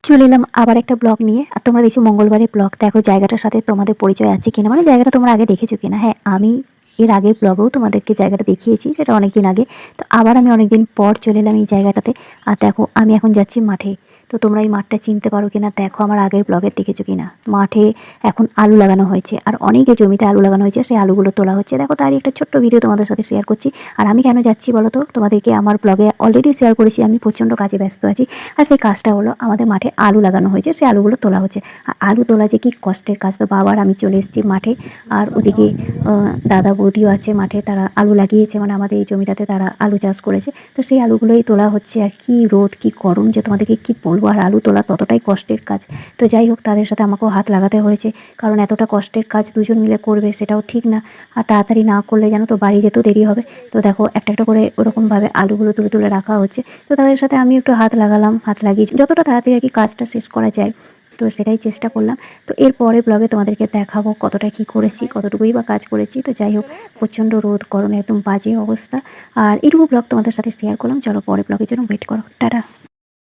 চলে এলাম আবার একটা ব্লগ নিয়ে। আর তোমরা দেখছো মঙ্গলবারের ব্লগ। দেখো জায়গাটার সাথে তোমাদের পরিচয় আছে কিনা, মানে জায়গাটা তোমরা আগে দেখেছো কিনা। হ্যাঁ, আমি এর আগের ব্লগেও তোমাদেরকে জায়গাটা দেখিয়েছি, সেটা অনেকদিন আগে। তো আবার আমি অনেকদিন পর চলে এলাম এই জায়গাটাতে। আর দেখো আমি এখন যাচ্ছি মাঠে। তো তোমরা এই মাঠটা চিনতে পারো কিনা দেখো, আমার আগের ব্লগে দেখেছো কিনা। মাঠে এখন আলু লাগানো হয়েছে, আর অনেকে জমিতে আলু লাগানো হয়েছে, সেই আলুগুলো তোলা হচ্ছে। দেখো তারই একটা ছোট্ট ভিডিও তোমাদের সাথে শেয়ার করছি। আর আমি কেন যাচ্ছি বলো তো, তোমাদেরকে আমার ব্লগে অলরেডি শেয়ার করেছি। আমি প্রচণ্ড কাজে ব্যস্ত আছি। আর সেই কাজটা হলো, আমাদের মাঠে আলু লাগানো হয়েছে, সেই আলুগুলো তোলা হচ্ছে। আর আলু তোলা যে কি কষ্টের কাজ। তো বাবার আমি চলে এসেছি মাঠে। আর ওদিকে দাদা বৌদিও আছে মাঠে, তারা আলু লাগিয়েছে, মানে আমাদের এই জমিটাতে তারা আলু চাষ করেছে। তো সেই আলুগুলোই তোলা হচ্ছে। আর কি রোদ কি গরম যে তোমাদেরকে কি বলবো। আর আলু তোলা ততটাই কষ্টের কাজ। তো যাই হোক, তাদের সাথে আমাকেও হাত লাগাতে হয়েছে, কারণ এতটা কষ্টের কাজ দুজন মিলে করবে সেটাও ঠিক না। আর তাড়াতাড়ি না করলে জানো তো বাড়ি যেতেও দেরি হবে। তো দেখো একটা একটা করে ওরকমভাবে আলুগুলো তুলে তুলে রাখা হচ্ছে। তো তাদের সাথে আমি একটু হাত লাগালাম, হাত লাগিয়ে যতটা তাড়াতাড়ি আর কি কাজটা শেষ করা যায়, তো সেটাই চেষ্টা করলাম। তো এর পরে ব্লগে তোমাদেরকে দেখাবো কতটা কি করেছি, কতটুকুই বা কাজ করেছি। তো যাই হোক, প্রচণ্ড রোদ, গরমে একদম বাজে অবস্থা। আর এইটুকু ব্লগ তোমাদের সাথে শেয়ার করলাম। চলো পরে ব্লগের জন্য ওয়েট করো। টাটা।